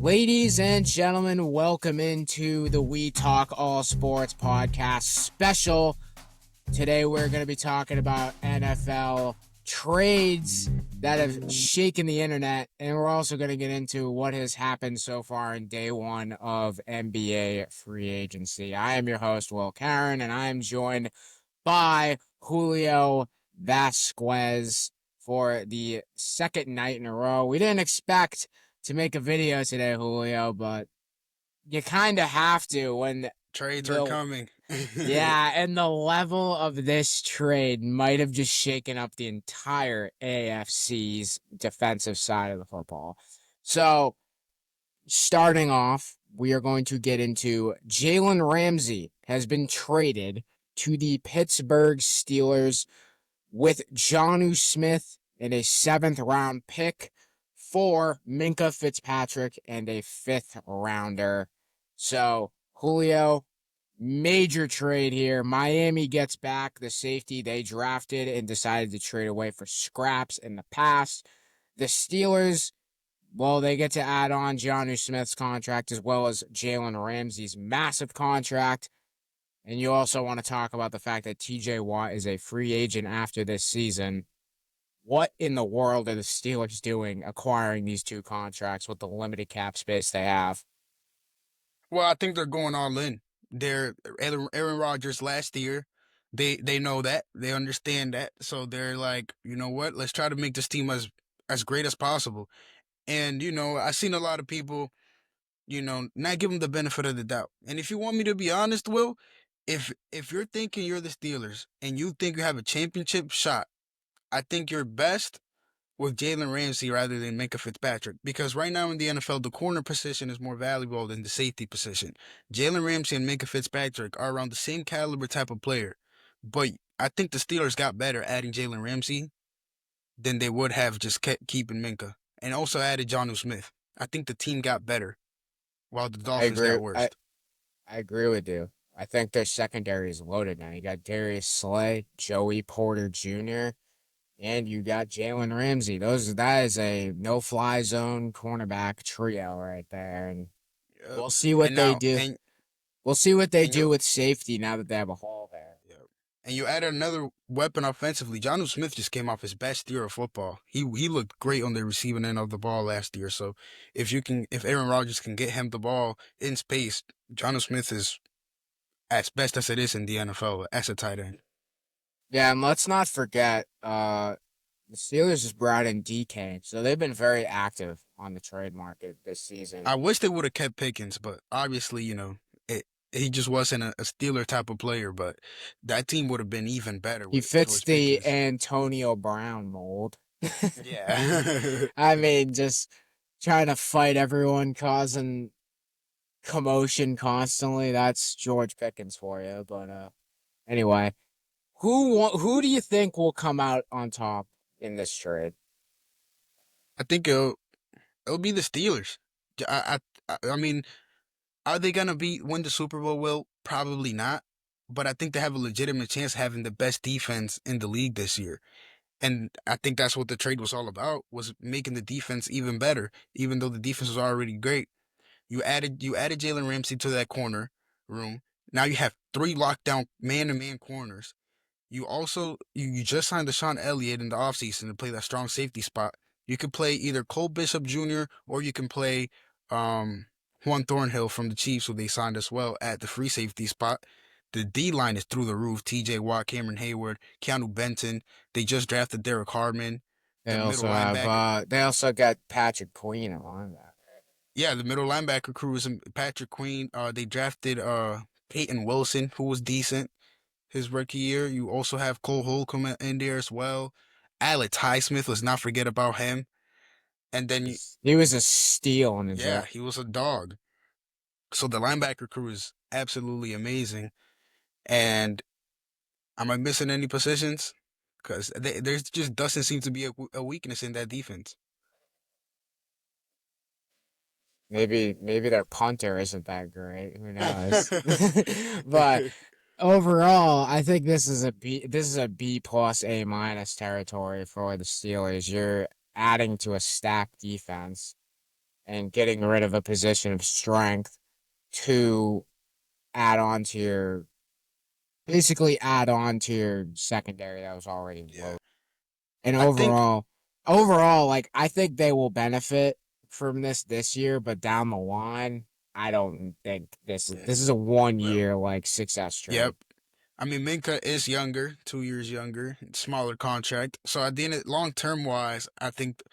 Ladies and gentlemen, welcome into the We Talk All Sports podcast special. Today we're going to be talking about NFL trades that have shaken the internet, and we're also going to get into what has happened so far in day one of NBA free agency. I am your host, Will Jarren, and I am joined by Julio Vasquez for the second night in a row. We didn't expect to make a video today, Julio, but you kind of have to when trades are coming. Yeah, and the level of this trade might have just shaken up the entire AFC's defensive side of the football. So, starting off, we are going to get into Jalen Ramsey has been traded to the Pittsburgh Steelers with Jonnu Smith and a 7th-round pick for Minkah Fitzpatrick and a 5th-rounder. So, Julio, major trade here. Miami gets back the safety they drafted and decided to trade away for scraps in the past. The Steelers, well, they get to add on Jonnu Smith's contract as well as Jalen Ramsey's massive contract. And you also want to talk about the fact that TJ Watt is a free agent after this season. What in the world are the Steelers doing acquiring these two contracts with the limited cap space they have? Well, I think they're going all in. They're Aaron Rodgers last year. They know that. They understand that. So they're like, you know what? Let's try to make this team as great as possible. And I've seen a lot of people, not give them the benefit of the doubt. And if you want me to be honest, Will, if you're thinking you're the Steelers and you think you have a championship shot, I think you're best with Jalen Ramsey rather than Minkah Fitzpatrick. Because right now in the NFL, the corner position is more valuable than the safety position. Jalen Ramsey and Minkah Fitzpatrick are around the same caliber type of player. But I think the Steelers got better adding Jalen Ramsey than they would have just kept keeping Minkah. And also added Jonnu Smith. I think the team got better while the Dolphins got worse. I agree with you. I think their secondary is loaded now. You got Darius Slay, Joey Porter Jr., and you got Jalen Ramsey. That is a no-fly zone cornerback trio right there. And we'll see what they do. We'll see what they do with safety now that they have a hole there. And you added another weapon offensively. Jonnu Smith just came off his best year of football. He looked great on the receiving end of the ball last year. So if Aaron Rodgers can get him the ball in space, Jonnu Smith is as best as it is in the NFL as a tight end. Yeah, and let's not forget, the Steelers just brought in DK, so they've been very active on the trade market this season. I wish they would have kept Pickens, but obviously, he just wasn't a Steeler type of player, but that team would have been even better. He fits the Antonio Brown mold. Yeah. I mean, just trying to fight everyone, causing commotion constantly. That's George Pickens for you. But anyway, who do you think will come out on top in this trade? I think it'll be the Steelers. I mean, are they gonna win the Super Bowl? Will probably not, but I think they have a legitimate chance having the best defense in the league this year. And I think that's what the trade was all about, was making the defense even better, even though the defense was already great. You added Jalen Ramsey to that corner room. Now you have 3 lockdown man-to-man corners. You also you just signed Deshaun Elliott in the offseason to play that strong safety spot. You could play either Cole Bishop Jr. or you can play Juan Thornhill from the Chiefs, who they signed as well at the free safety spot. The D-line is through the roof. TJ Watt, Cameron Hayward, Keanu Benton. They just drafted Derek Harmon. They also got Patrick Queen on that. Yeah, the middle linebacker crew is Patrick Queen. They drafted Peyton Wilson, who was decent his rookie year. You also have Cole Holcomb in there as well. Alex Highsmith, let's not forget about him. And then he was a steal in his Yeah, he was a dog. So the linebacker crew is absolutely amazing. And am I missing any positions? Because there just doesn't seem to be a weakness in that defense. Maybe their punter isn't that great. Who knows? But overall, I think this is a B plus A minus territory for the Steelers. You're adding to a stacked defense. and getting rid of a position of strength to add on to your basically add on to your secondary that was already Yeah. low. And I think overall, like I think they will benefit from this year, but down the line, I don't think yeah. this is a one Well, year like success yep. trade. I mean, Minka is younger, 2 years younger, smaller contract. So at the end, long term wise, I think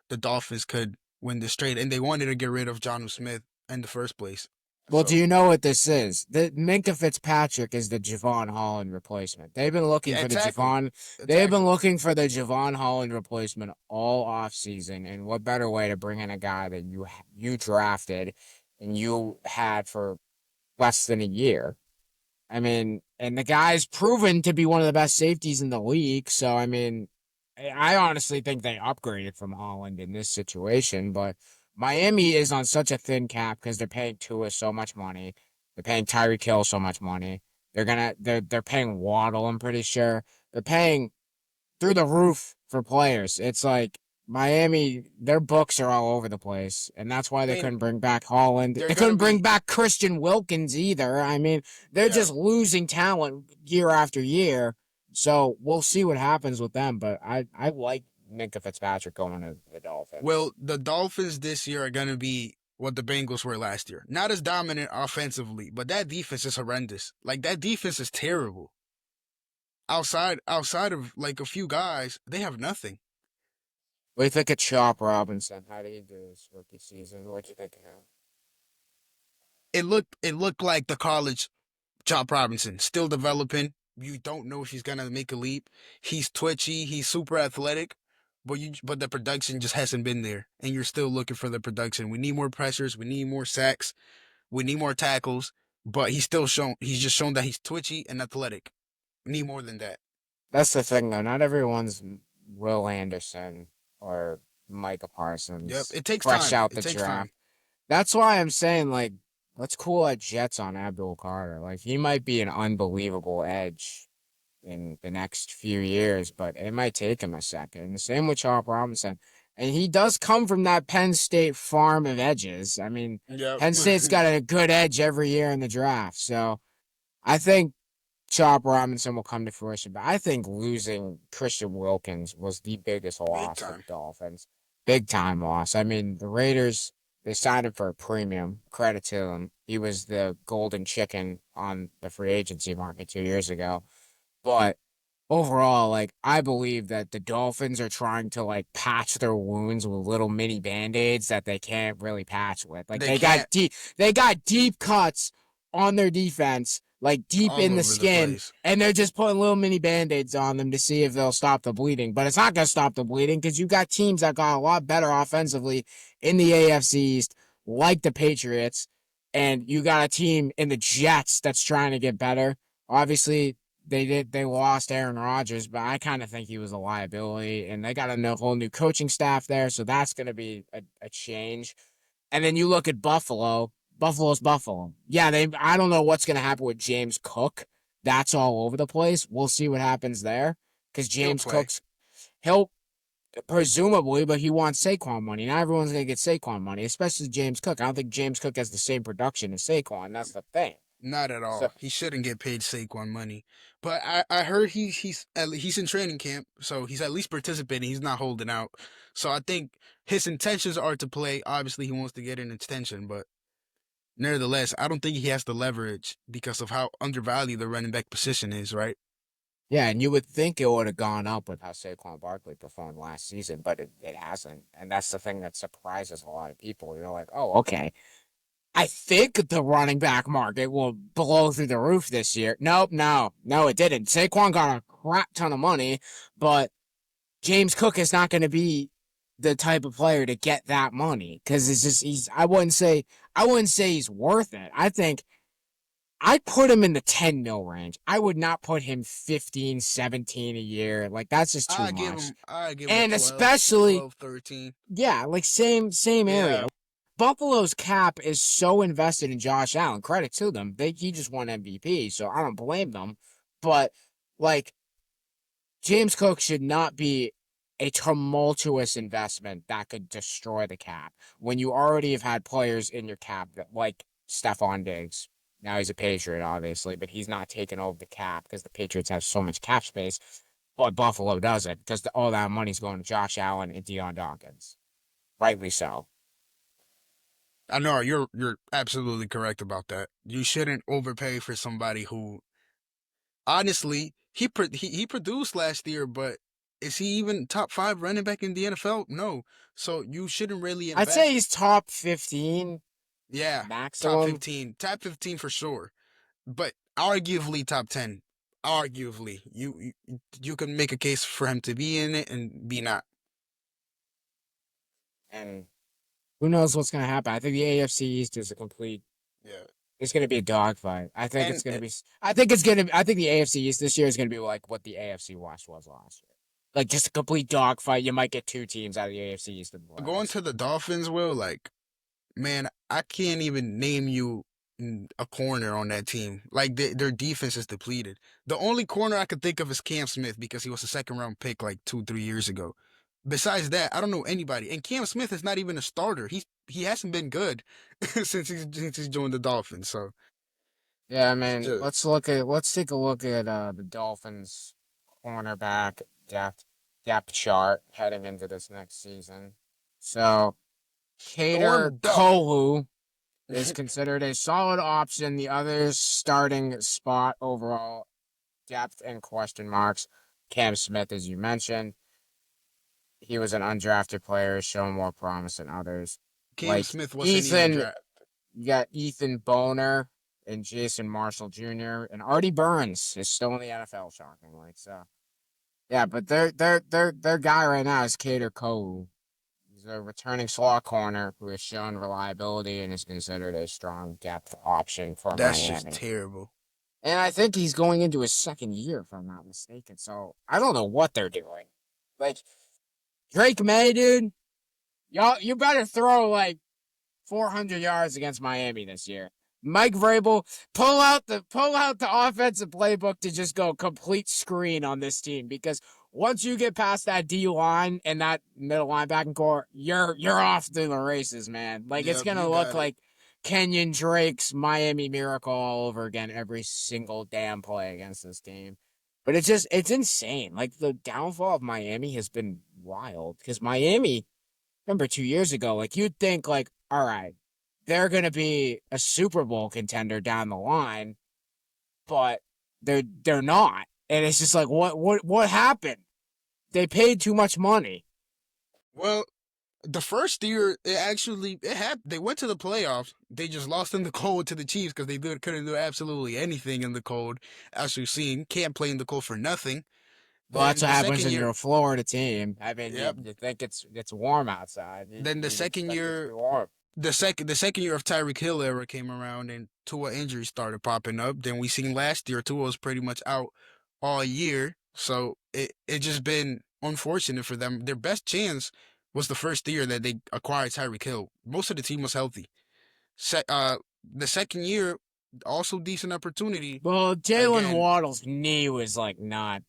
the Dolphins could win this trade, and they wanted to get rid of Johnu Smith in the first place. Well, do So you know what this is? The Minkah Fitzpatrick is the Javon Holland replacement. yeah, exactly, They've been exactly. looking for the Javon Holland replacement all off season, and what better way to bring in a guy that you drafted and you had for less than a year? I mean, and the guy's proven to be one of the best safeties in the league. So, I mean, I honestly think they upgraded from Holland in this situation. But Miami is on such a thin cap because they're paying Tua so much money. They're paying Tyreek Hill so much money. They're paying Waddle, I'm pretty sure. They're paying through the roof for players. It's like Miami, their books are all over the place, and that's why I they mean, couldn't bring back Holland. they're They gonna couldn't bring be back Christian Wilkins either. I mean, they're yeah. just losing talent year after year. So we'll see what happens with them. But I like Minkah Fitzpatrick going to the Dolphins. Well, the Dolphins this year are gonna be what the Bengals were last year. Not as dominant offensively, but that defense is horrendous. Like that defense is terrible. Outside of like a few guys, they have nothing. What do you think of Chop Robinson? How did he do his rookie season? What do you think of him? It looked like the college Chop Robinson, still developing. You don't know if he's gonna make a leap. He's twitchy. He's super athletic, but the production just hasn't been there, and you're still looking for the production. We need more pressures. We need more sacks. We need more tackles. But he's just shown that he's twitchy and athletic. We need more than that. That's the thing, though. Not everyone's Will Anderson or Micah Yep. Parsons It takes fresh time. out It the takes time. draft. That's why I'm saying, like, let's cool our jets on Abdul Carter. Like, he might be an unbelievable edge in the next few years, but it might take him a second. And the same with Chop Robinson. And he does come from that Penn State farm of edges. I mean, Yep. Penn State's got a good edge every year in the draft. So I think Chop Robinson will come to fruition, but I think losing Christian Wilkins was the biggest Big loss for the time. Dolphins. Big time loss. I mean, the Raiders, they signed him for a premium. Credit to him. He was the golden chicken on the free agency market 2 years ago. But overall, like I believe that the Dolphins are trying to like patch their wounds with little mini band-aids that they can't really patch with. Like They can't they got deep cuts on their defense, like deep all in the over the skin, place. and they're just putting little mini band-aids on them to see if they'll stop the bleeding. But it's not gonna stop the bleeding because you got teams that got a lot better offensively in the AFC East, like the Patriots, and you got a team in the Jets that's trying to get better. Obviously, they lost Aaron Rodgers, but I kind of think he was a liability, and they got a whole new coaching staff there, so that's going to be a change. And then you look at Buffalo. Buffalo's Buffalo. Yeah, they. I don't know what's going to happen with James Cook. That's all over the place. We'll see what happens there because He'll James play. Cook's he'll presumably, but he wants Saquon money. Not everyone's going to get Saquon money, especially James Cook. I don't think James Cook has the same production as Saquon. That's the thing. Not at So all. He shouldn't get paid Saquon money. But I heard he's in training camp, so he's at least participating. He's not holding out. So I think his intentions are to play. Obviously, he wants to get an extension, but nevertheless, I don't think he has the leverage because of how undervalued the running back position is. Right? yeah, and you would think it would have gone up with how Saquon Barkley performed last season, but it hasn't. And that's the thing that surprises a lot of people. You're like, oh, okay. I think the running back market will blow through the roof this year. Nope, no, it didn't. Saquon got a crap ton of money, but James Cook is not going to be the type of player to get that money because it's just I wouldn't say he's worth it. I think I'd put him in the 10 mil range. I would not put him 15, 17 a year. Like that's just too much. I give him And 12, especially 12, 13. yeah, like same area. Yeah. Buffalo's cap is so invested in Josh Allen. Credit to them. He just won MVP, so I don't blame them. But like James Cook should not be a tumultuous investment that could destroy the cap when you already have had players in your cap that like Stephon Diggs. Now he's a Patriot, obviously, but he's not taking over the cap because the Patriots have so much cap space. But Buffalo doesn't because all that money's going to Josh Allen and Deion Dawkins. Rightly so. I know you're absolutely correct about that. You shouldn't overpay for somebody who, honestly, he produced last year, but is he even top 5 running back in the NFL? No. So you shouldn't really I'd say invest. he's top 15 Yeah, top maximum. 15, top 15 for sure, but arguably top 10. Arguably, you can make a case for him to be in it and be not. And who knows what's going to happen? I think the AFC East is a complete. Yeah, It's going to be a dogfight. I think it's and going to be. I think it's going to. I think the AFC East this year is going to be like what the AFC West was last year. Like just a complete dogfight. You might get two teams out of the AFC East in the going playoffs. to the Dolphins, Will, like, man, I can't even name you a corner on that team. Like their defense is depleted. The only corner I could think of is Cam Smith because he was a second round pick like 2-3 years ago. Besides that, I don't know anybody. And Cam Smith is not even a starter. He hasn't been good since he's joined the Dolphins. So Yeah, I it's mean, just let's take a look at the Dolphins cornerback depth chart heading into this next season. So Cater Storm Duck. Kolu is considered a solid option. The others starting spot overall depth and question marks. Cam Smith, as you mentioned, he was an undrafted player, showing more promise than others. Cam Like Smith wasn't even Ethan, drafted. you got Ethan Boner and Jason Marshall Jr. and Artie Burns is still in the NFL, shockingly. So yeah, but their guy right now is Cater Cole. He's a returning slot corner who has shown reliability and is considered a strong depth option for That's just Miami. terrible. And I think he's going into his second year, if I'm not mistaken. So I don't know what they're doing. Like Drake May, dude, y'all, you better throw like 400 yards against Miami this year. Mike Vrabel, pull out the offensive playbook to just go complete screen on this team because once you get past that D line and that middle linebacking core, you're off to the races, man. Like it's Yep, gonna you look got it. like Kenyon Drake's Miami Miracle all over again every single damn play against this team. But it's insane. Like the downfall of Miami has been wild because Miami, remember 2 years ago, like you'd think like, all right, they're gonna be a Super Bowl contender down the line, but they're not. And it's just like what happened? They paid too much money. Well, the first year, it happened. They went to the playoffs. They just lost in the cold to the Chiefs because couldn't do absolutely anything in the cold. As we've seen, can't play in the cold for nothing. Well, that's Then what the happens second when you're year, a Florida team. I mean, yep. you think it's warm outside. Then the You'd second expect it to year, be warm. the second year of Tyreek Hill era came around, and Tua injuries started popping up. Then we seen last year Tua was pretty much out all year, so it just been unfortunate for them. Their best chance was the first year that they acquired Tyreek Hill. Most of the team was healthy. Se- uh, the second year, also decent opportunity. Well, Jalen Again, Waddle's knee was like not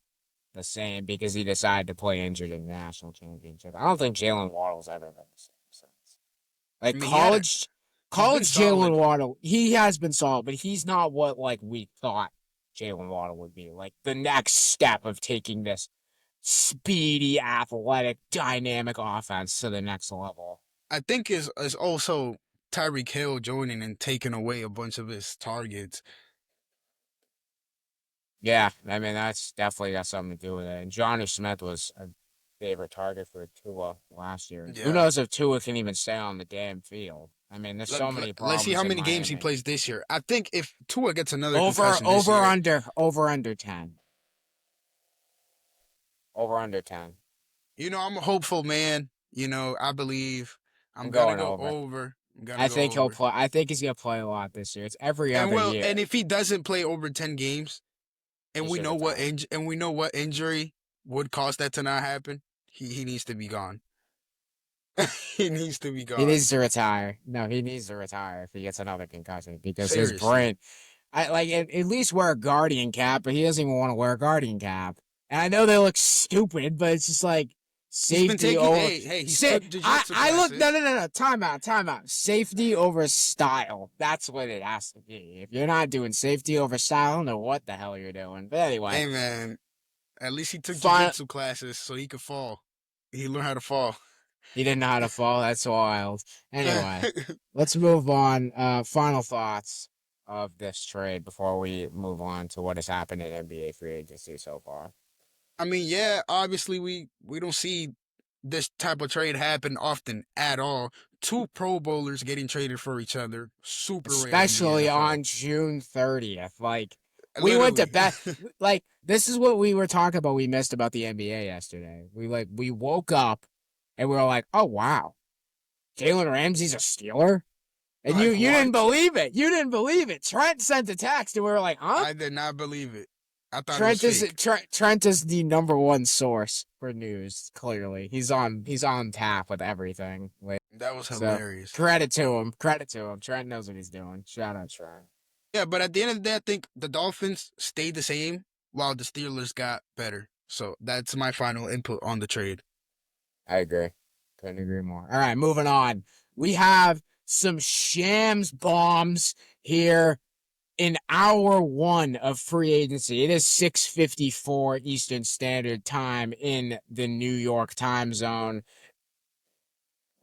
the same because he decided to play injured in the national championship. I don't think Jalen Waddle's ever been the same since. I Like mean, he's been college Jalen solid. Waddle, he has been solid, but he's not what like we thought Jalen Waddle would be. Like the next step of taking this speedy, athletic, dynamic offense to the next level. I think is also Tyreek Hill joining and taking away a bunch of his targets. Yeah, I mean that's definitely got something to do with it. And Johnny Smith was a favorite target for Tua last year. Who Yeah. knows if Tua can even stay on the damn field? I mean, there's so many Let's see problems how in many games he Miami. plays this year. I think if Tua gets another Over concussion this over year, under over under 10. Over under 10. I'm a hopeful man. I believe I'm I'm gonna going go over. over. I'm gonna I go think he'll over. play. I think he's gonna play a lot this year. It's every And other well, and year. if he doesn't play over 10 games, He and we should know what retire. and we know what injury would cause that to not happen, he needs to be gone. He needs to be He gone. needs to retire. No, he needs to retire if he gets another concussion because his Seriously. brain. I like at least wear a guardian cap, but he doesn't even want to wear a guardian cap. And I know they look stupid, but it's just like He's been Safety taking. over. Hey, he's took jujitsu I look. No, classes. no, no, no. Time out. Time out. Safety over style. That's what it has to be. If you're not doing safety over style, I don't know what the hell you're doing. But anyway, Hey man, at least he took fine. jujitsu classes so he could fall. He learned how to fall. He didn't know how to fall. That's wild. Anyway, let's move on. Final thoughts of this trade before we move on to what has happened in NBA free agency so far. I mean, yeah, obviously we don't see this type of trade happen often at all. Two Pro Bowlers getting traded for each other, super rare in the Especially NFL. on June 30th. Like, we went to Literally. bed. Like, this is what we were talking about. We missed about the NBA yesterday. We woke up and we were like, oh, wow. Jalen Ramsey's a Steeler? And you, Like you didn't what? believe it. You didn't believe it. Trent sent a text and we were like, huh? I did not believe it. I thought it was Trent is fake. Trent is the number one source for news. Clearly, he's on tap with everything. Like, That was so hilarious. credit to him. Credit to him. Trent knows what he's doing. Shout out Trent. Yeah, but at the end of the day, I think the Dolphins stayed the same while the Steelers got better. So that's my final input on the trade. I agree. Couldn't agree more. All right, moving on. We have some shams bombs here in hour one of free agency. It is 6:54 Eastern Standard Time in the New York time zone.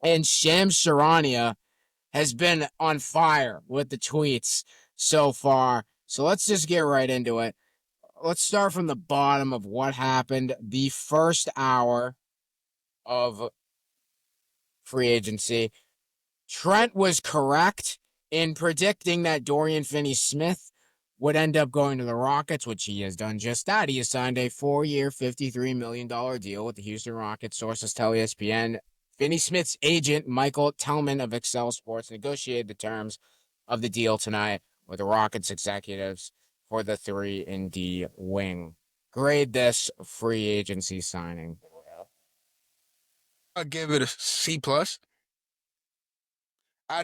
And Shams Charania has been on fire with the tweets so far. So let's just get right into it. Let's start from the bottom of what happened the first hour of free agency. Trent was correct in predicting that Dorian Finney-Smith would end up going to the Rockets, which he has done just that. He has signed a 4-year, $53 million deal with the Houston Rockets. Sources tell ESPN. Finney-Smith's agent, Michael Tellman of Excel Sports, negotiated the terms of the deal tonight with the Rockets executives for the 3-and-D wing. Grade this free agency signing. I'll give it a C plus.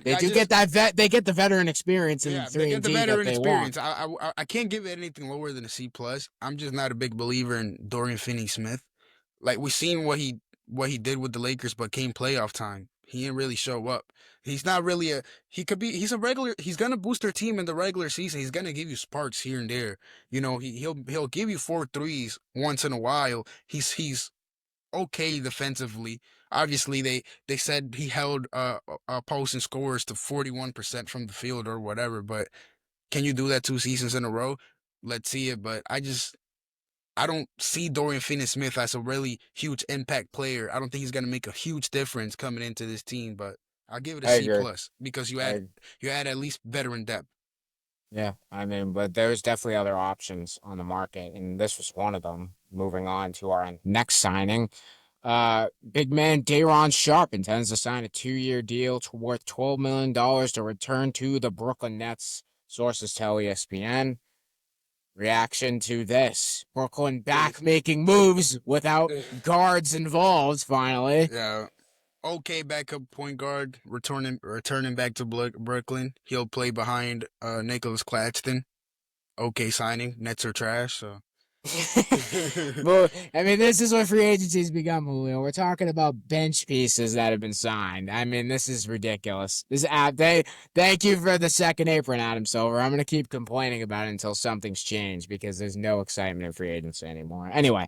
They I do get just that they get the veteran experience in the yeah, they three get and the D that veteran they want. experience. I can't give it anything lower than a C plus. I'm just not a big believer in Dorian Finney-Smith. Like we seen what he did with the Lakers, but came playoff time, he didn't really show up. He's not really a he could be he's a regular. He's gonna boost their team in the regular season. He's gonna give you sparks here and there. You know he'll give you 4 threes once in a while. He's okay defensively. Obviously, they said he held opposing scorers to 41% from the field or whatever. But can you do that 2 seasons in a row? Let's see it. But I don't see Dorian Finney-Smith as a really huge impact player. I don't think he's gonna make a huge difference coming into this team. But I'll give it a I C agree. plus because I you add at least veteran depth. Yeah, I mean, but there's definitely other options on the market, and this was one of them. Moving on to our next signing, big man Day'Ron Sharpe intends to sign a 2-year deal worth $12 million to return to the Brooklyn Nets. Sources tell ESPN. Reaction to this: Brooklyn back making moves without guards involved. Finally, Yeah. Okay, backup point guard, returning back to Brooklyn. He'll play behind Nicholas Claxton. Okay, signing. Nets are trash, so but I mean, this is what free agency's become, Julio. We're talking about bench pieces that have been signed. I mean, this is ridiculous. Thank you for the second apron, Adam Silver. I'm gonna keep complaining about it until something's changed because there's no excitement in free agency anymore. Anyway,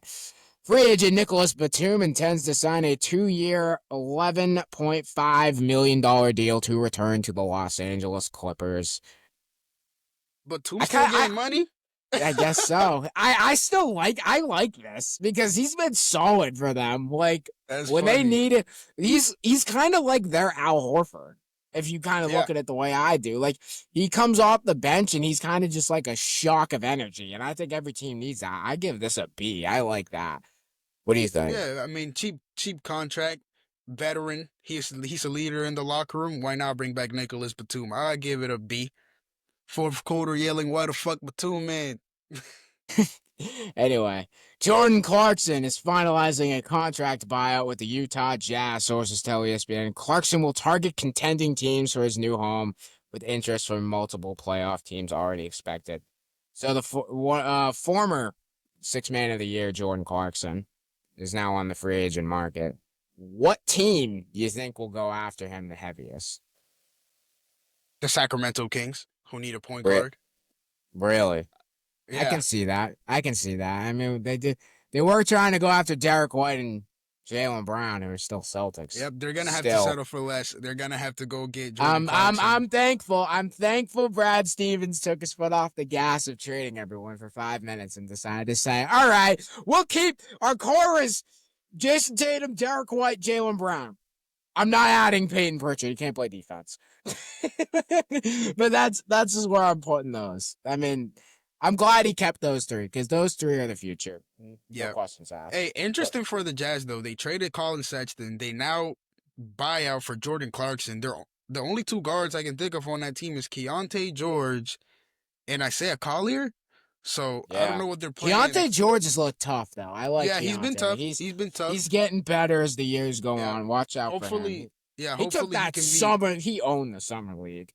free agent Nicholas Batum intends to sign a 2-year, $11.5 million deal to return to the Los Angeles Clippers. but Toom's I still kind I getting money. I guess so. I like this because he's been solid for them. Like That's when they funny. need it, he's kind of like their Al Horford. If you kind of Yeah, look at it the way I do, like he comes off the bench and he's kind of just like a shock of energy, and I think every team needs that. I give this a B. I like that. What do you think? yeah. I mean, cheap contract, veteran. He's a leader in the locker room. Why not bring back Nicholas Batum? I give it a B. Fourth quarter yelling, "Why the fuck Batum, man?" Anyway, Jordan Clarkson is finalizing a contract buyout with the Utah Jazz, sources tell ESPN. Clarkson will target contending teams for his new home, with interest from multiple playoff teams already expected. So the former Six Man of the Year, Jordan Clarkson, is now on the free agent market. What team do you think will go after him the heaviest? The Sacramento Kings, who need a point Re- guard. Really? I Yeah. can see that. I can see that. I mean, they did. They were trying to go after Derek White and Jalen Brown, who are still Celtics. Yep, they're gonna have to Still, settle for less. They're gonna have to go get Jordan I'm Clarkson. thankful. I'm thankful Brad Stevens took his foot off the gas of trading everyone for 5 minutes and decided to say, "All right, we'll keep our core is Jason Tatum, Derek White, Jalen Brown. I'm not adding Peyton Pritchard. He can't play defense." But that's just where I'm putting those. I mean, I'm glad he kept those three because those three are the future. No Yeah. questions asked. Hey, But interesting for the Jazz though. They traded Colin Sexton. They now buy out for Jordan Clarkson. They're the only two guards I can think of on that team is Keontae George and Isaiah Collier. So I don't yeah, know what they're planning. Keontae George has looked tough though. I like Yeah, he's been Keontae. tough. He's been tough. He's getting better as the years go Yeah. on. Watch out for him. Hopefully, yeah. He took Hopefully he that can be. summer. He owned the summer league.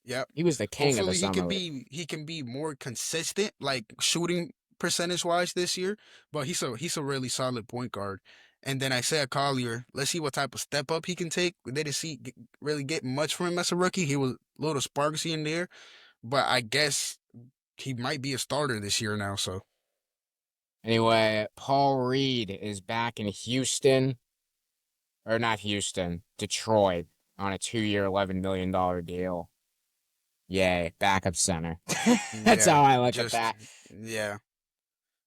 Yep. He was the king of the Hopefully summer league. he can be more consistent, like shooting percentage wise this year. But he's a really solid point guard. And then Isaiah Collier, let's see what type of step up he can take. They didn't really get much from him as a rookie. He was a little sparks in there, but I guess he might be a starter this year now. So Anyway, Paul Reed is back in Houston, or not Houston, Detroit, on a 2-year, $11 million deal. Yay, backup center. That's yeah, how I look at just that. yeah.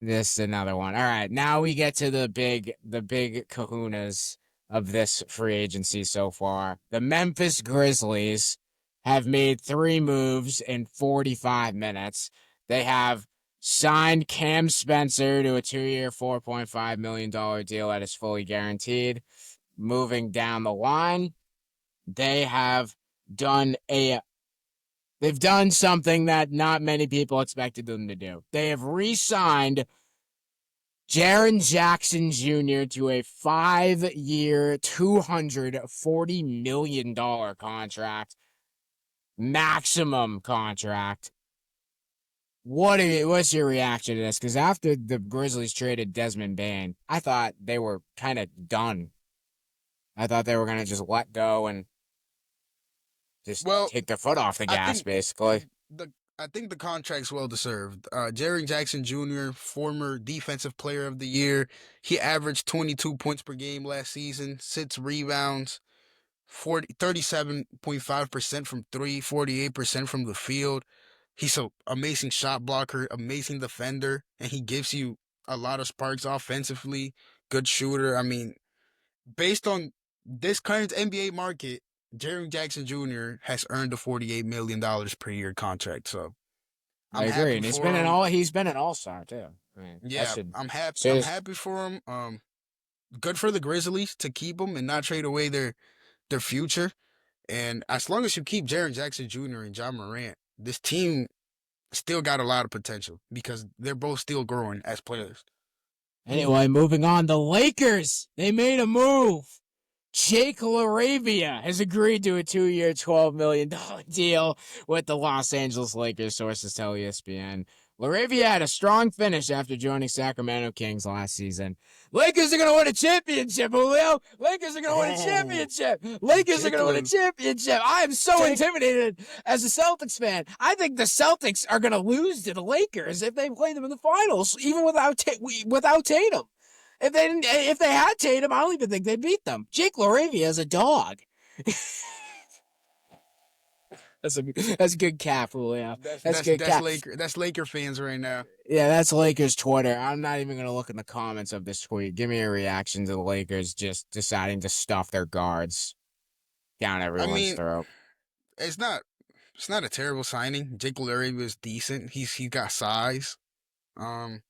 This is another one. All right, now we get to the big kahunas of this free agency so far. The Memphis Grizzlies have made 3 moves in 45 minutes. They have signed Cam Spencer to a 2-year, $4.5 million deal that is fully guaranteed. Moving down the line, they have done they've done something that not many people expected them to do. They have re-signed Jarren Jackson Jr. to a 5-year, $240 million contract, maximum contract. What's your reaction to this? Because after the Grizzlies traded Desmond Bane, I thought they were kind of done. I thought they were going to just let go and just Well, take their foot off the I gas, think basically. the I think the contract's well deserved. Jarren Jackson Jr., former Defensive Player of the Year, he averaged 22 points per game last season, 6 rebounds, 37.5% from three, 48% from the field. He's an amazing shot blocker, amazing defender, and he gives you a lot of sparks offensively. Good shooter. I mean, based on this current NBA market, Jarren Jackson Jr. has earned a $48 million per year contract. So I I'm agree, happy and for him. he's been an all-star too. I mean, that Yeah, should I'm happy. say I'm this. happy for him. Good for the Grizzlies to keep him and not trade away their future. And as long as you keep Jarren Jackson Jr. and John Morant, this team still got a lot of potential because they're both still growing as players. Anyway, moving on, the Lakers, they made a move. Jake LaRavia has agreed to a 2-year, $12 million deal with the Los Angeles Lakers, sources tell ESPN. LaRavia had a strong finish after joining Sacramento Kings last season. Lakers are going to win a championship, Julio. Lakers are going to win a Oh, championship. Lakers are Jake going to win a championship. I am so Jake intimidated as a Celtics fan. I think the Celtics are going to lose to the Lakers if they play them in the finals, even without Tatum. If they had Tatum, I don't even think they'd beat them. Jake LaRavia is a dog. That's a good cap, Julio. That's good cap. That's Laker fans right now. Yeah, that's Lakers Twitter. I'm not even gonna look in the comments of this tweet. Give me a reaction to the Lakers just deciding to stuff their guards down I everyone's mean, throat. it's not it's not a terrible signing. Jake Larry is decent. He's got size. Um,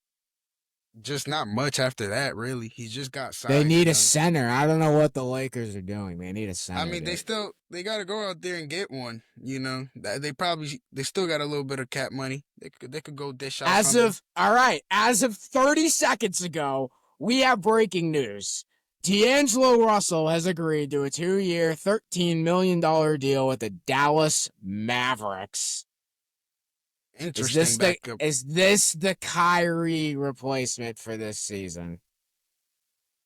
just not much after that, really. He's just got They size, need a center. I don't know what the Lakers are doing. They need a center. I mean, they got to go out there and get one. You know, they still got a little bit of cap money. They could go dish out something. As of 30 seconds ago, we have breaking news. D'Angelo Russell has agreed to a 2-year, $13 million deal with the Dallas Mavericks. Interesting backup. Is this the Kyrie replacement for this season?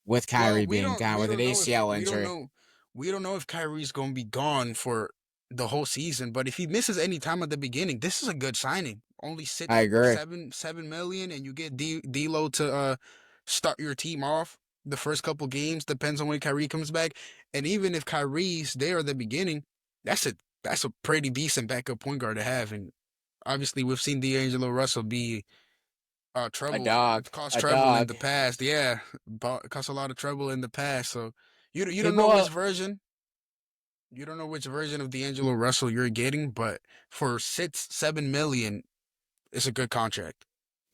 with Well, Kyrie being down with an ACL injury. we don't know if Kyrie's going to be gone for the whole season. But if he misses any time at the beginning, this is a good signing. Only I six, agree. 7 million, and you get D'Lo to start your team off the first couple games. Depends on when Kyrie comes back, and even if Kyrie's there at the beginning, that's a pretty decent backup point guard to have. And obviously, we've seen D'Angelo Russell be A trouble. dog. It's caused A trouble in dog. the past. Yeah, it caused a lot of trouble in the past. So you don't know People which version. You don't know which version of D'Angelo Russell you're getting, but for 6-7 million, it's a good contract.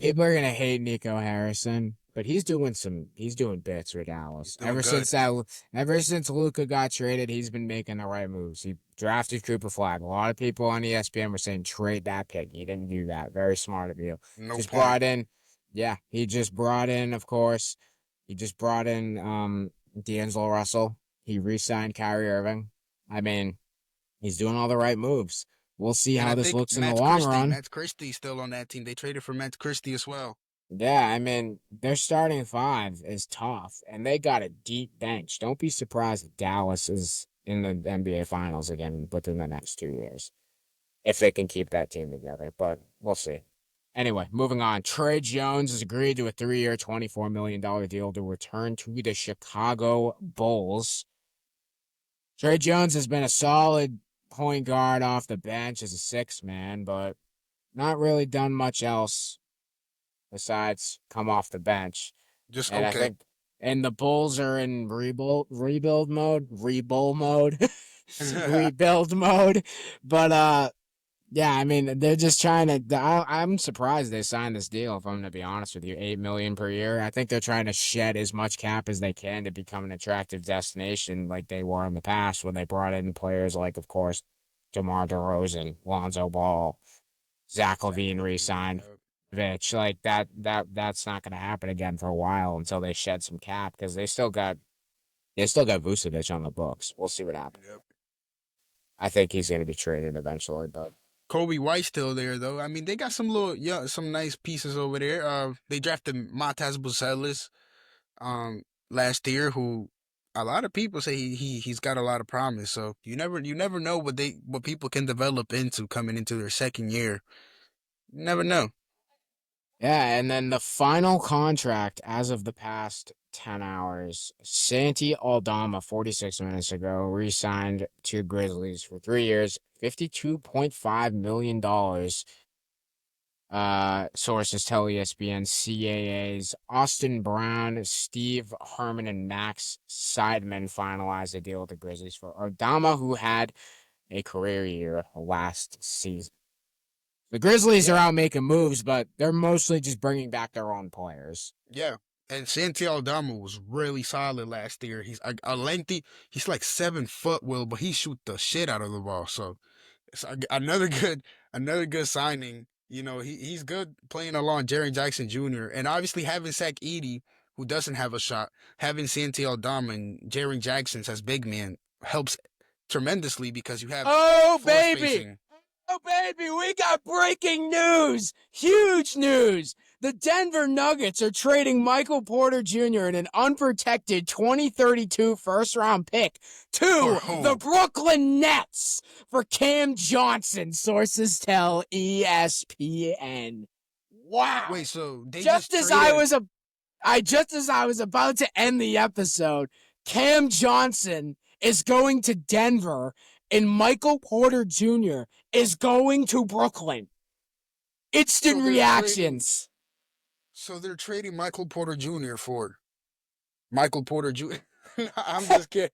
People are gonna hate Nico Harrison, but he's doing bits for He's Dallas. doing good. Ever since Luka got traded, he's been making the right moves. He drafted Cooper Flag. A lot of people on ESPN were saying trade that pick. He didn't do that. Very smart of you. No Just point. brought in, yeah, he just brought in, of course, he just brought in D'Angelo Russell. He re-signed Kyrie Irving. I mean, he's doing all the right moves. We'll see And how I this think looks in the long run. Matt Christie's still on that team. They traded for Matt Christie as well. Yeah, I mean, their starting five is tough, and they got a deep bench. Don't be surprised if Dallas is in the NBA Finals again within the next 2 years, if they can keep that team together, but we'll see. Anyway, moving on. Trey Jones has agreed to a 3-year, $24 million deal to return to the Chicago Bulls. Trey Jones has been a solid point guard off the bench as a six man, but not really done much else besides come off the bench. Just And I okay. think and the Bulls are in rebuild mode, rebuild mode, rebuild mode. But yeah, I mean they're just trying to. I'm surprised they signed this deal. If I'm going to be honest with you, $8 million per year. I think they're trying to shed as much cap as they can to become an attractive destination, like they were in the past when they brought in players like, of course, DeMar DeRozan, Lonzo Ball, Zach LaVine re-signed. Vitch, like that's not gonna happen again for a while until they shed some cap because they still got Vucevic on the books. We'll see what happens. Yep. I think he's gonna be traded eventually, but Kobe White's still there though. I mean, they got some little some nice pieces over there. They drafted Matas Buzelis last year, who a lot of people say he's got a lot of promise. So you never know what people can develop into coming into their second year. You never know. yeah, and then the final contract as of the past 10 hours, Santi Aldama, 46 minutes ago, re-signed to Grizzlies for 3 years, $52.5 million. Sources tell ESPN CAA's Austin Brown, Steve Herman, and Max Seidman finalized a deal with the Grizzlies for Aldama, who had a career year last season. The Grizzlies are Yeah, out making moves, but they're mostly just bringing back their own players. yeah. And Santi Aldama was really solid last year. He's a lengthy. He's like 7 foot, Will, but he shoot the shit out of the ball. So it's another good signing. You know, he's good playing along Jarren Jackson Jr. And obviously having Zach Edey, who doesn't have a shot, having Santi Aldama and Jarren Jackson's as big man helps tremendously because you have Oh, floor baby! spacing. Oh, baby, we got breaking news! Huge news! The Denver Nuggets are trading Michael Porter Jr. in an unprotected 2032 first-round pick For to the who? Brooklyn Nets for Cam Johnson, sources tell ESPN. Wait, Wow. so they just Just as I traded was a just as I was about to end the episode, Cam Johnson is going to Denver and Michael Porter Jr. is going to Brooklyn. so Instant they're trading reactions. so they're trading Michael Porter Jr. for Michael Porter Jr. I'm just kidding.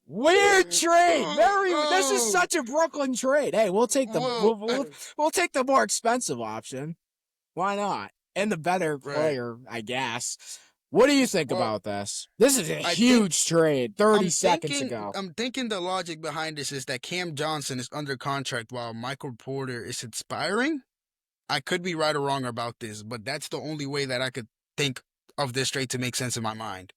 Weird trade. oh, Very. This is oh, such a Brooklyn trade. Hey, we'll take the well, we'll take the more expensive option. Why not? And the better right. player, I guess. What do you think Well, about this? This is a I think huge trade 30 seconds ago. I'm thinking the logic behind this is that Cam Johnson is under contract while Michael Porter is expiring. I could be right or wrong about this, but that's the only way that I could think of this trade to make sense in my mind.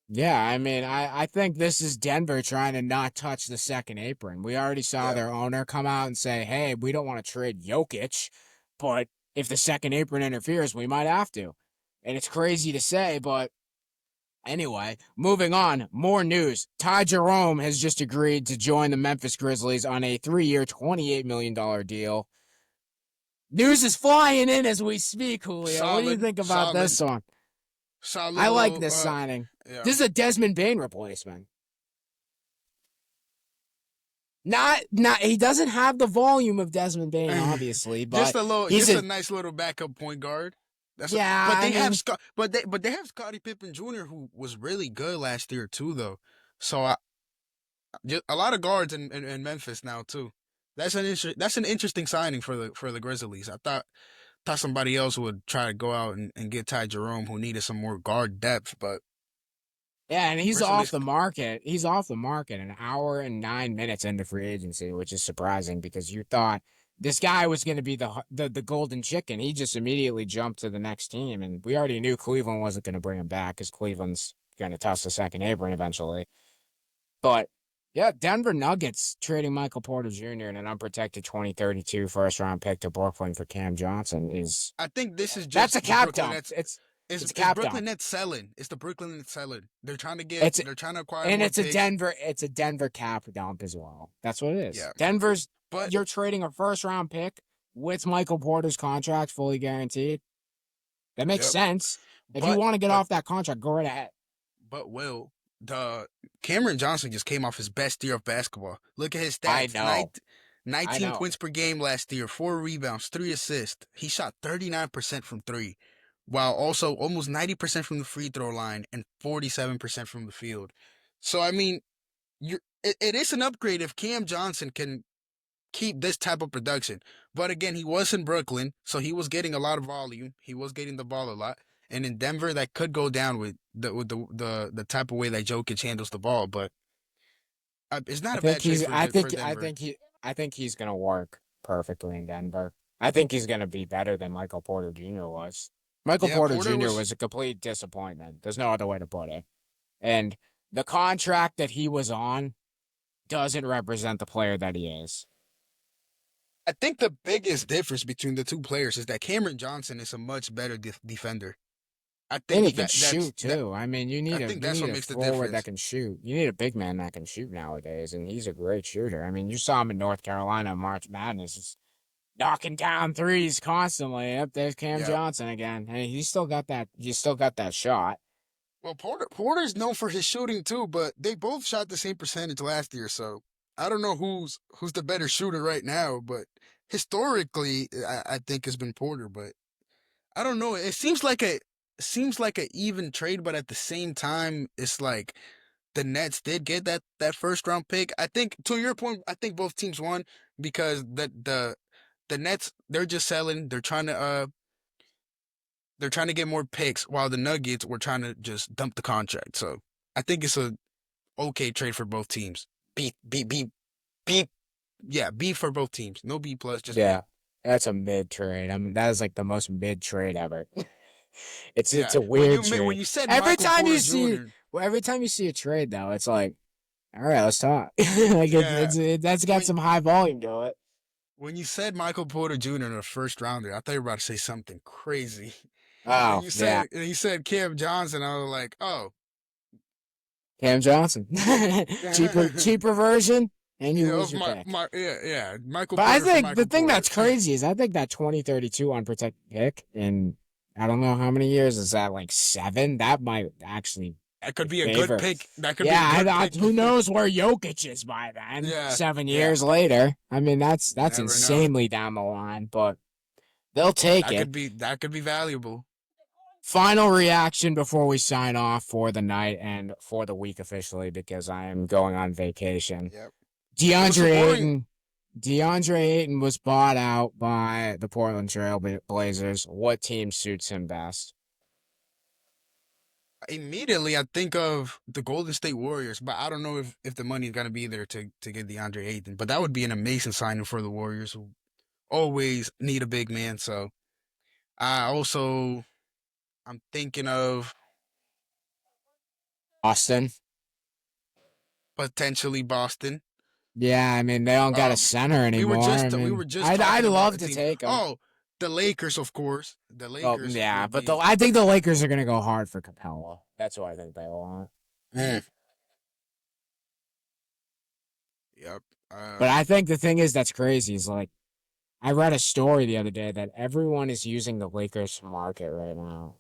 Yeah, I mean, I think this is Denver trying to not touch the second apron. We already saw Yeah. their owner come out and say, hey, we don't want to trade Jokic, but if the second apron interferes, we might have to. And it's crazy to say, but anyway, moving on. More news. Ty Jerome has just agreed to join the Memphis Grizzlies on a 3-year, $28 million deal. News is flying in as we speak, Julio. What do you think about this one? Solid I like little, this signing. yeah. This is a Desmond Bane replacement. Not he doesn't have the volume of Desmond Bane, obviously, but just a nice little backup point guard. But they have Scottie Pippen Jr. who was really good last year too, though. So a lot of guards in Memphis now too. That's an interesting signing for the Grizzlies. I thought somebody else would try to go out and get Ty Jerome, who needed some more guard depth, but yeah, and he's Grizzlies, off the market. He's off the market an hour and 9 minutes into free agency, which is surprising because you thought this guy was going to be the golden chicken. He just immediately jumped to the next team, and we already knew Cleveland wasn't going to bring him back because Cleveland's going to toss the second apron eventually. But yeah, Denver Nuggets trading Michael Porter Jr. in an unprotected 2032 first-round pick to Brooklyn for Cam Johnson is. I think this is just that's a cap dump. It's Brooklyn Nets selling. It's the Brooklyn Nets selling. They're trying to acquire and more it's picks. It's a Denver cap dump as well. That's what it is. Yeah. You're trading a first-round pick with Michael Porter's contract fully guaranteed. That makes sense. If you want to get off that contract, go right ahead. But the Cameron Johnson just came off his best year of basketball. Look at his stats. I know. 19 points per game last year, 4 rebounds, 3 assists. He shot 39% from 3, while also almost 90% from the free throw line and 47% from the field. So, I mean, it is an upgrade if Cam Johnson can keep this type of production. But again, he was in Brooklyn, so he was getting a lot of volume. He was getting the ball a lot. And in Denver, that could go down with the type of way that Jokic handles the ball. But it's not a bad trade for Denver. I think he's going to work perfectly in Denver. I think he's going to be better than Michael Porter Jr. was. Michael Porter Jr. was a complete disappointment. There's no other way to put it. And the contract that he was on doesn't represent the player that he is. I think the biggest difference between the two players is that Cameron Johnson is a much better defender. I think and he can shoot too. I mean, you need a forward that can shoot. You need a big man that can shoot nowadays, and he's a great shooter. I mean, you saw him in North Carolina in March Madness, just knocking down threes constantly. Yep, there's Cam Johnson again, and he's still got that. He's still got that shot. Well, Porter's known for his shooting too, but they both shot the same percentage last year, so I don't know who's the better shooter right now. But historically, I think has been Porter, but I don't know. It seems like a even trade, but at the same time, it's like the Nets did get that first round pick. I think, to your point, I think both teams won because the Nets, they're just selling. They're trying to get more picks, while the Nuggets were trying to just dump the contract. So I think it's a okay trade for both teams. B for both teams. No B plus, just B. That's a mid trade. I mean, that is like the most mid trade ever. It's a weird trade. When you said every time you see a trade though, it's like, all right, let's talk. That's got some high volume to it. When you said Michael Porter Jr. in the first rounder, I thought you were about to say something crazy. Oh, you said Cam Johnson, I was like, oh, Cam Johnson, cheaper version, and you lose your pick. Michael. But I think the thing that's crazy is I think that 2032 unprotected pick in I don't know how many years is that, like 7? That might actually. That could be a good pick. That could be a good pick. Who knows where Jokic is by then? Yeah, 7 years later. I mean, that's insanely down the line, but they'll take it. That could be valuable. Final reaction before we sign off for the night and for the week officially, because I am going on vacation. Yep. DeAndre Ayton was bought out by the Portland Trail Blazers. What team suits him best? Immediately, I think of the Golden State Warriors, but I don't know if the money is going to be there to get DeAndre Ayton. But that would be an amazing signing for the Warriors, who always need a big man. So I'm thinking of Boston. Potentially Boston. Yeah, I mean, they don't got a center anymore. We were just I'd love to take him. Oh, The Lakers, of course. The Oh Lakers yeah, would but be. I think the Lakers are gonna go hard for Capella. That's what I think they want. Mm. Yep. But I think the thing is that's crazy is like I read a story the other day that everyone is using the Lakers market right now.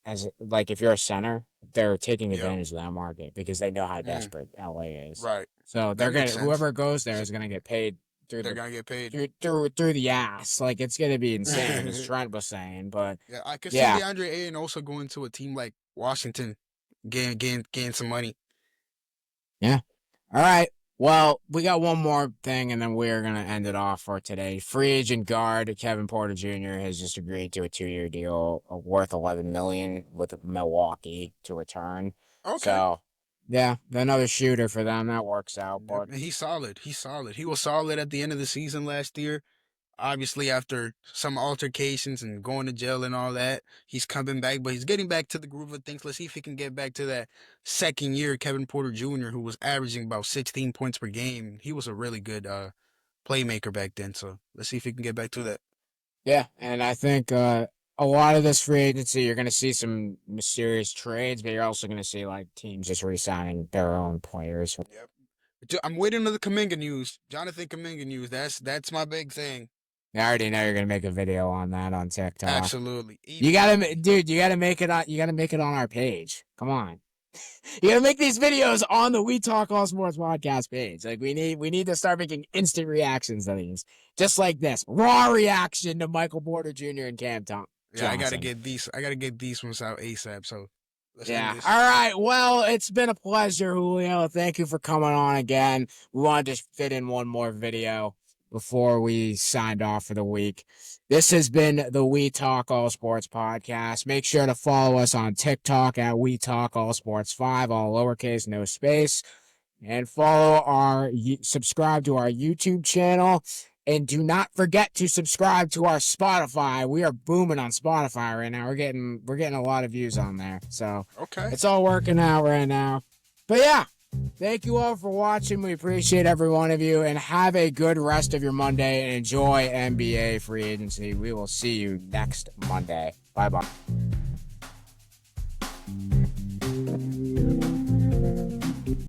As like if you're a center, they're taking Yep. advantage of that market because they know how Mm. desperate LA is. Right. So That they're makes gonna sense. whoever goes there is gonna get paid through They're the gonna get paid. through the ass. Like it's gonna be insane, as Trent was saying. But Yeah, I could see yeah, DeAndre Ayton also going to a team like Washington, gain some money. yeah. All right. Well, we got one more thing, and then we're gonna end it off for today. Free agent guard Kevin Porter Jr. has just agreed to a 2-year deal worth $11 million with Milwaukee to return. Okay. So, yeah, another shooter for them. That works out. Yep. But And he's solid. He's solid. He was solid at the end of the season last year. Obviously, after some altercations and going to jail and all that, he's coming back, but he's getting back to the groove of things. Let's see if he can get back to that second year Kevin Porter Jr., who was averaging about 16 points per game. He was a really good playmaker back then. So let's see if he can get back to that. yeah, and I think a lot of this free agency, you're gonna see some mysterious trades, but you're also gonna see like teams just re-signing their own players. Yep. I'm waiting on the Kaminga news. Jonathan Kaminga news. That's my big thing. I already know you're gonna make a video on that on TikTok. Absolutely. You gotta, dude. You gotta make it on. You gotta make it on our page. Come on. You gotta make these videos on the We Talk All Sports podcast page. Like we need to start making instant reactions to these, just like this raw reaction to Michael Porter Jr. and Cam Thomas. Yeah, I gotta get these ones out ASAP. So let's end Yeah. this. All right. Well, it's been a pleasure, Julio. Thank you for coming on again. We wanted to fit in one more video before we signed off for the week. This has been the We Talk All Sports podcast. Make sure to follow us on TikTok at We Talk All Sports 5, all lowercase, no space. And subscribe to our YouTube channel. And do not forget to subscribe to our Spotify. We are booming on Spotify right now. We're getting a lot of views on there. So Okay. it's all working out right now. But yeah, thank you all for watching. We appreciate every one of you. And have a good rest of your Monday. And enjoy NBA free agency. We will see you next Monday. Bye-bye.